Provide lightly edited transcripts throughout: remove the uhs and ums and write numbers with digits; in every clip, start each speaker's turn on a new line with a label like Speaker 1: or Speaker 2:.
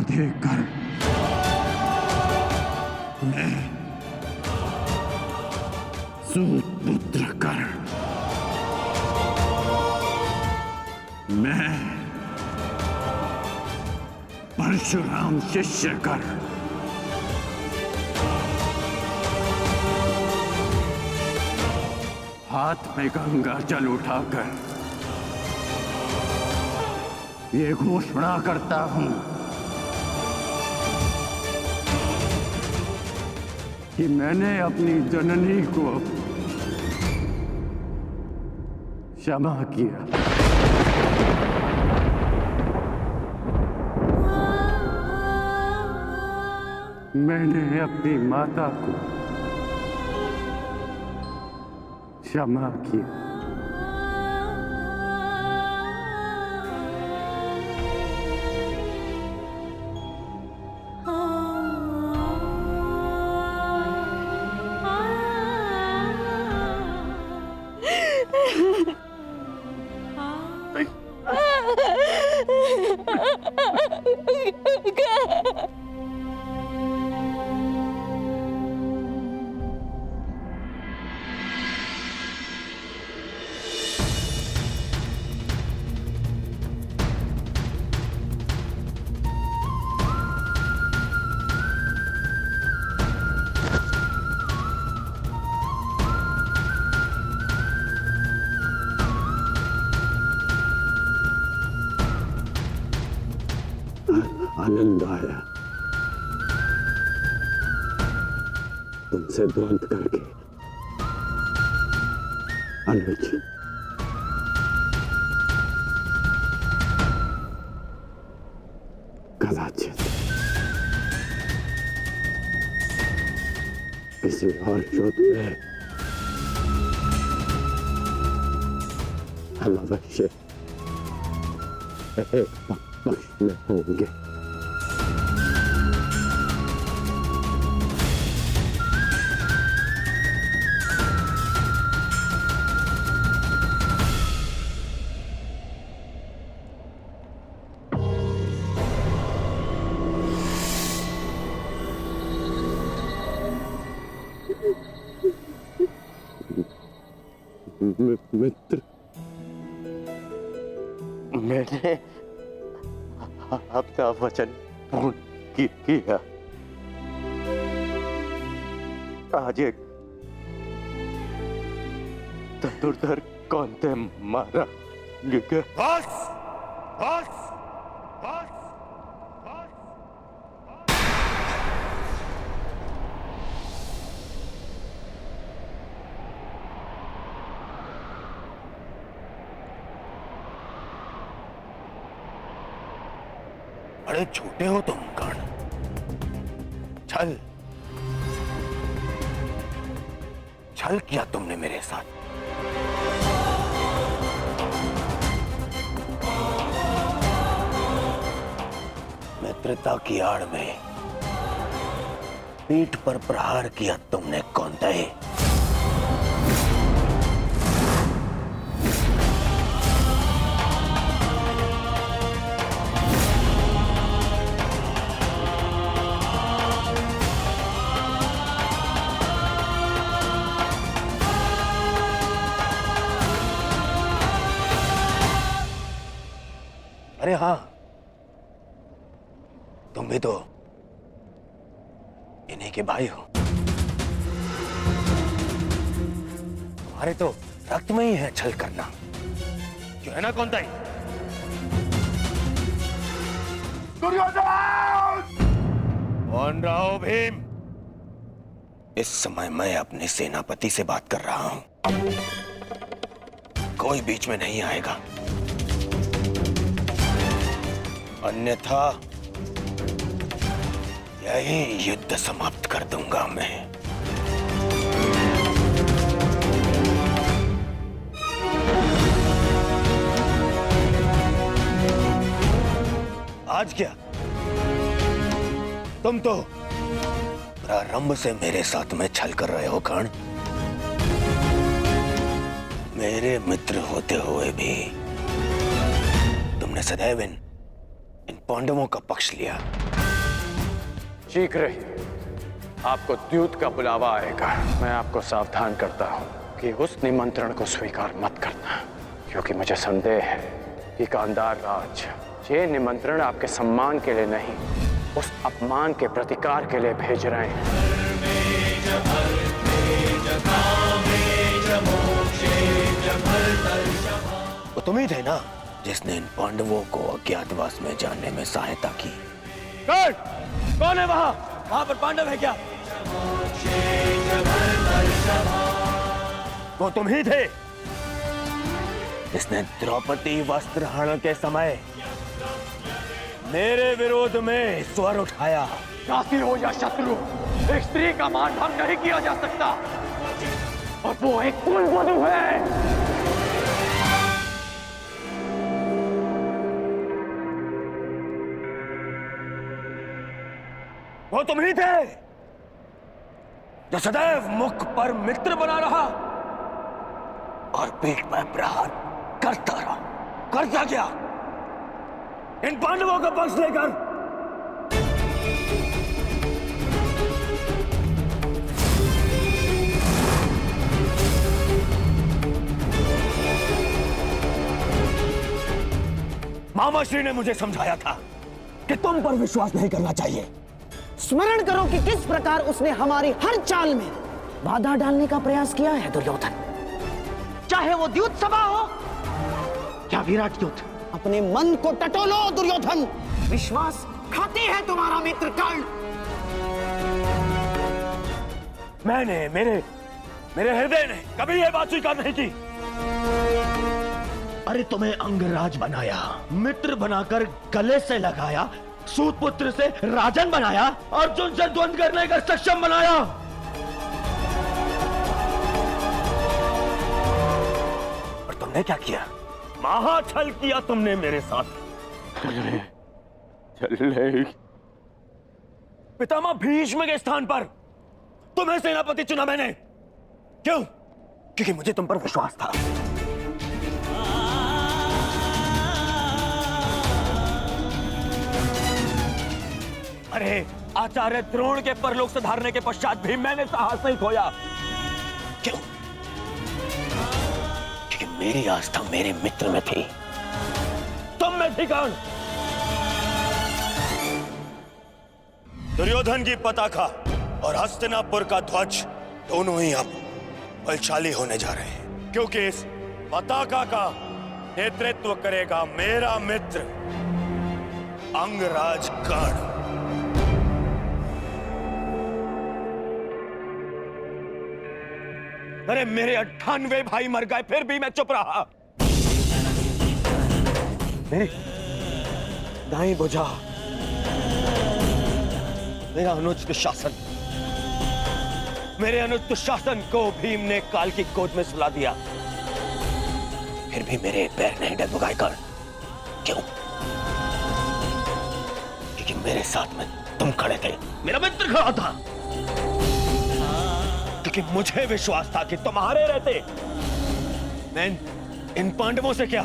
Speaker 1: देकर मैं सूतपुत्र कर, मैं परशुराम शिष्य कर, हाथ में गंगा जल उठाकर ये घोषणा करता हूं कि मैंने अपनी जननी को क्षमा किया। मैंने अपनी माता को क्षमा किया। आनंद आया तुमसे द्वंद करके अनुज। कदाचित किसी और युद्ध में हम अवश्य एक पक्ष में होंगे। मित्र, मैंने आपका वचन पूर्ण किया। आज एक धनुर्धर कौनते मारा गया। बस, बस, बस, बस।
Speaker 2: बड़े छोटे हो तुम कर्ण। छल छल किया तुमने मेरे साथ। मित्रता की आड़ में पीठ पर प्रहार किया तुमने कौंतेय। अरे हाँ, तुम भी तो इन्हीं के भाई हो। तुम्हारे तो रक्त में ही है छल करना, जो है ना कौंतेय? कौन रहा हो भीम? इस समय मैं अपने सेनापति से बात कर रहा हूं। कोई बीच में नहीं आएगा, अन्यथा यही युद्ध समाप्त कर दूंगा मैं। आज क्या तुम तो प्रारंभ से मेरे साथ में छल कर रहे हो कर्ण। मेरे मित्र होते हुए भी तुमने सदैव इन पांडवों का पक्ष लिया।
Speaker 3: शीघ्र ही आपको द्यूत का बुलावा आएगा। मैं आपको सावधान करता हूं कि उस निमंत्रण को स्वीकार मत करना, क्योंकि मुझे संदेह है कि गांधार राज ये निमंत्रण आपके सम्मान के लिए नहीं, उस अपमान के प्रतिकार के लिए भेज रहे हैं।
Speaker 2: वो तुम ही थे ना जिसने इन पांडवों को अज्ञातवास में जाने में सहायता की।
Speaker 3: कौन है वहां?
Speaker 2: वहां पर पांडव है क्या? वो तुम ही थे जिसने द्रौपदी वस्त्र हरण के समय मेरे विरोध में स्वर उठाया।
Speaker 3: साथी हो या शत्रु, एक स्त्री का मान भंग नहीं किया जा सकता, और वो एक कुलवधू है।
Speaker 2: वो तुम ही थे जो सदैव मुख पर मित्र बना रहा और पीठ पर प्रहार करता रहा। करता क्या? इन पांडवों का पक्ष लेकर मामाश्री ने मुझे समझाया था कि तुम पर विश्वास नहीं करना चाहिए।
Speaker 4: स्मरण करो कि किस प्रकार उसने हमारी हर चाल में बाधा डालने का प्रयास किया है दुर्योधन। चाहे वो द्यूत सभा हो या विराट युद्ध। अपने मन को टटोलो दुर्योधन, विश्वास खाती है तुम्हारा मित्र कर्ण।
Speaker 2: मेरे हृदय ने कभी यह बात स्वीकार नहीं की। अरे तुम्हें अंगराज बनाया, मित्र बनाकर गले से लगाया, सूतपुत्र से राजन बनाया, अर्जुन से द्वंद करने का सक्षम बनाया। और तुमने क्या किया? महाछल किया तुमने मेरे साथ।
Speaker 1: चलने
Speaker 2: पितामह भीष्म के स्थान पर तुम्हें सेनापति चुना मैंने। क्यों? क्योंकि मुझे तुम पर विश्वास था। अरे आचार्य द्रोण के परलोक से धारने के पश्चात भी मैंने साहस नहीं खोया। क्यों? क्योंकि मेरी आस्था मेरे मित्र में थी, तुम में थी कौन? दुर्योधन की पताका और हस्तिनापुर का ध्वज दोनों ही अब बलशाली होने जा रहे हैं, क्योंकि इस पताका का नेतृत्व करेगा मेरा मित्र अंगराज कर्ण। अरे मेरे 98 भाई मर गए, फिर भी मैं चुप रहा। मेरी दाई बुझा, मेरा अनुज दुशासन, मेरे अनुज दुशासन को भीम ने काल की गोद में सुला दिया, फिर भी मेरे पैर नहीं डगमगाए कर्ण। क्यों? क्योंकि मेरे साथ में तुम खड़े थे, मेरा मित्र खड़ा था। क्योंकि मुझे विश्वास था कि तुम्हारे रहते मैं इन पांडवों से क्या,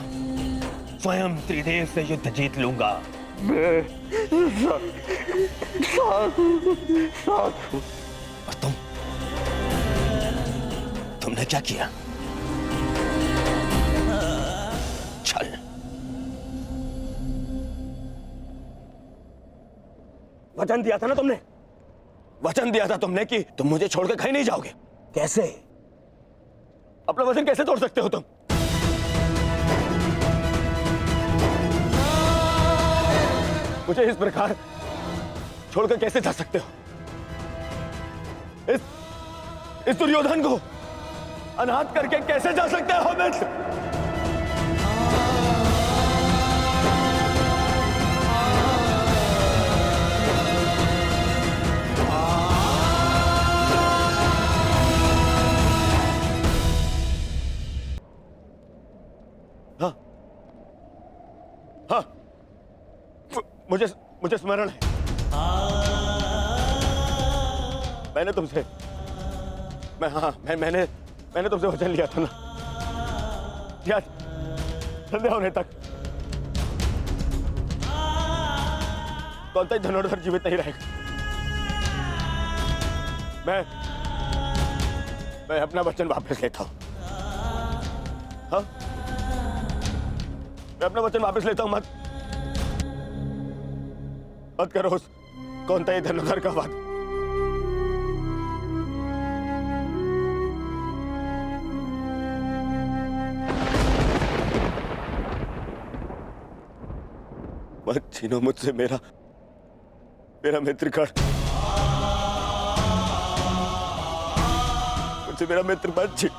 Speaker 2: स्वयं त्रिदेव से युद्ध जीत लूंगा। और तुमने क्या किया? छल। वचन दिया था ना तुमने, वचन दिया था तुमने कि तुम मुझे छोड़कर कहीं नहीं जाओगे। कैसे? अपना वचन कैसे तोड़ सकते हो तुम? मुझे इस प्रकार छोड़कर कैसे जा सकते हो? इस दुर्योधन को अनाथ करके कैसे जा सकते हो मित्र? हाँ, मुझे स्मरण है। मैंने तुमसे वचन लिया था ना, याद? संध्या होने तक कौन सा धनुर्धर जीवित नहीं रहेगा। मैं अपना वचन वापस लेता हूं। हाँ, मैं अपना वचन वापस लेता हूं। मत करो उस कौन था ये धनुधर का वध। मत छीनो मुझसे मेरा मित्रगण। मुझसे मेरा मित्र मत छीन।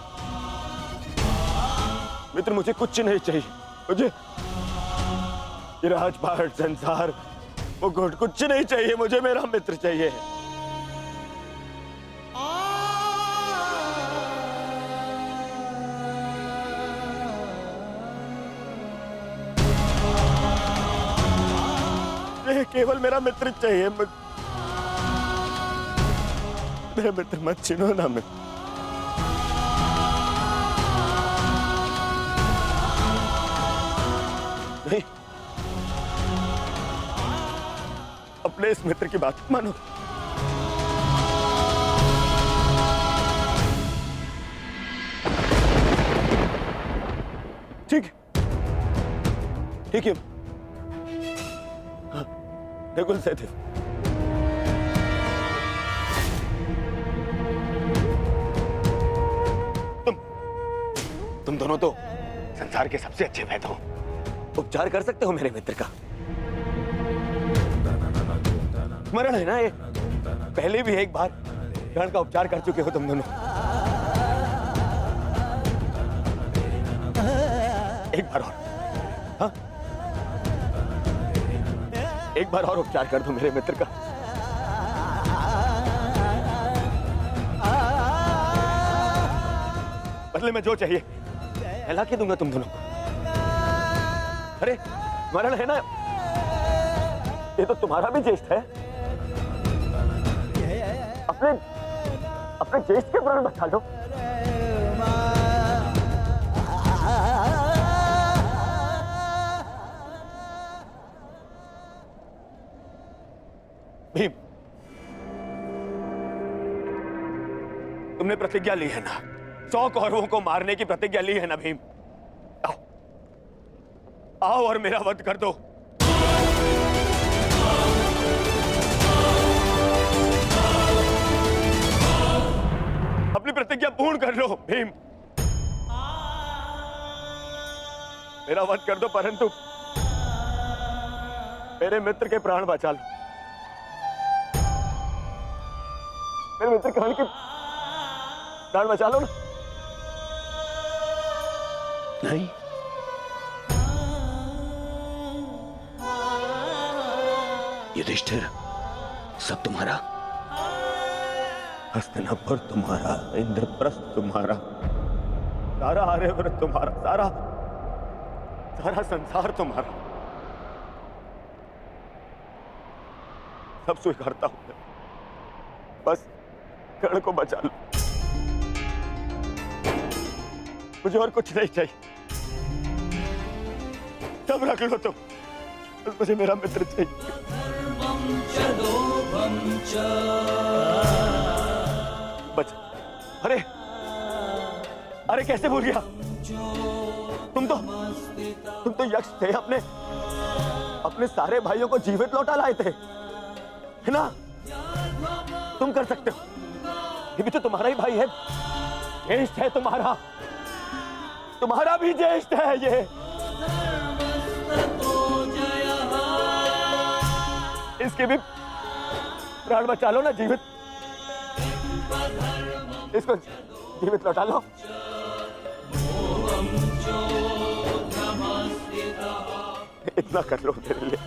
Speaker 2: मित्र मुझे कुछ नहीं चाहिए। मुझे ये राजपाट संसार वो कुछ नहीं चाहिए। मुझे मेरा मित्र चाहिए। ये केवल मेरा मित्र चाहिए। मेरा मित्र मत छीनो ना। मैं नहीं, अपने इस मित्र की बात मानो। ठीक है। बिल्कुल सहदेव। तुम दोनों तो संसार के सबसे अच्छे वैद्य हो। उपचार कर सकते हो मेरे मित्र का। स्मरण है ना ये? पहले भी एक बार रण का उपचार कर चुके हो तुम दोनों। एक बार और। हाँ? एक बार और उपचार कर दो मेरे मित्र का। बदले में जो चाहिए मैं ला के दूंगा तुम दोनों को। अरे स्मरण है ना? ये तो तुम्हारा भी ज्येष्ठ है। अपने ज्येष्ठ के प्राण बचा लो। भीम, तुमने प्रतिज्ञा ली है ना? 100 कौरवों को मारने की प्रतिज्ञा ली है ना भीम? आओ और मेरा वध कर दो। अपनी प्रतिज्ञा पूर्ण कर लो भीम। मेरा वध कर दो, परंतु मेरे मित्र के प्राण बचा लो। मेरे मित्र कर्ण के प्राण बचा लो ना। नहीं, युधिष्ठिर, सब तुम्हारा। हस्तिनापुर तुम्हारा, इंद्रप्रस्थ तुम्हारा, सारा आर्यव्रत तुम्हारा, सारा संसार तुम्हारा। सब स्वीकारता हूं मैं। बस कर्ण को बचा लो। मुझे और कुछ नहीं चाहिए। सब रख लो तुम। बस मुझे मेरा मित्र चाहिए। बच। अरे कैसे भूल गया? तुम तो यक्ष थे। अपने सारे भाइयों को जीवित लौटा लाए थे, है ना? तुम कर सकते हो। ये भी तो तुम्हारा ही भाई है, ज्येष्ठ है तुम्हारा भी ज्येष्ठ है ये। इसके भी प्राण बचा लो ना, जीवित। इसको जीवित लौटा लो। इतना कर लो मेरे लिए,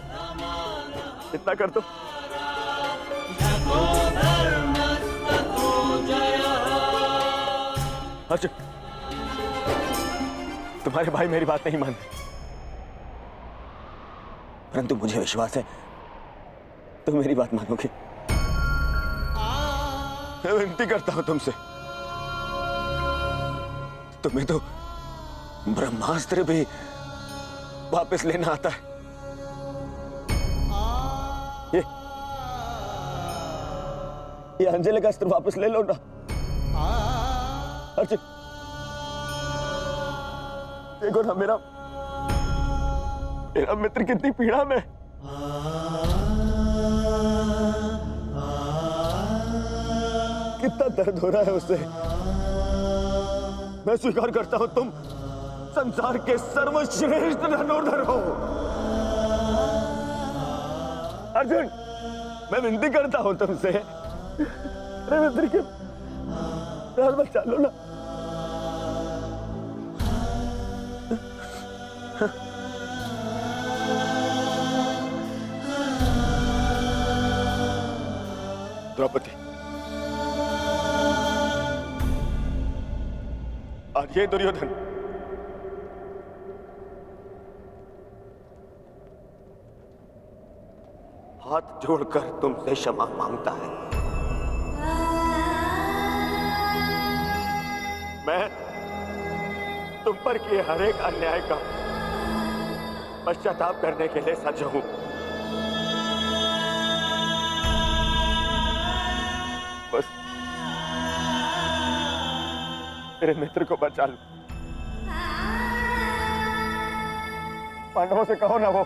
Speaker 2: इतना कर दो। अच्छा, तुम्हारे भाई मेरी बात नहीं मानते, परंतु मुझे विश्वास है तुम मेरी बात मानोगे। मैं विनती करता हूं तुमसे, तुम्हें तो ब्रह्मास्त्र भी वापस लेना आता है। ये अंजलि का अस्त्र वापस ले लो ना। अर्जुन, देखो ना मेरा मित्र कितनी पीड़ा में। कितना दर्द हो रहा है उससे। मैं स्वीकार करता हूं तुम संसार के सर्वश्रेष्ठ धनुर्धर हो। अर्जुन, मैं विनती करता हूं तुमसे, अरे मित्र के प्राण बचा लो ना। द्रौपदी, आज ये दुर्योधन हाथ जोड़कर तुमसे क्षमा मांगता है। मैं तुम पर किए हर एक अन्याय का पश्चाताप करने के लिए सज्ज हूं। बस मेरे मित्र को बचा लो। पांडवों से कहो ना, वो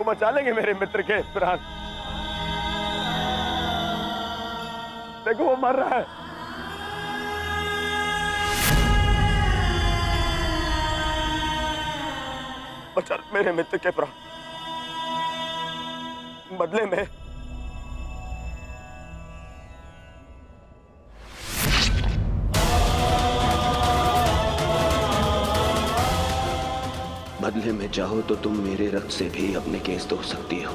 Speaker 2: बचा लेंगे मेरे मित्र के प्राण। देखो वो मर रहा है। बचा मेरे मित्र के प्राण। बदले में चाहो तो तुम मेरे रक्त से भी अपने केस धो सकती हो।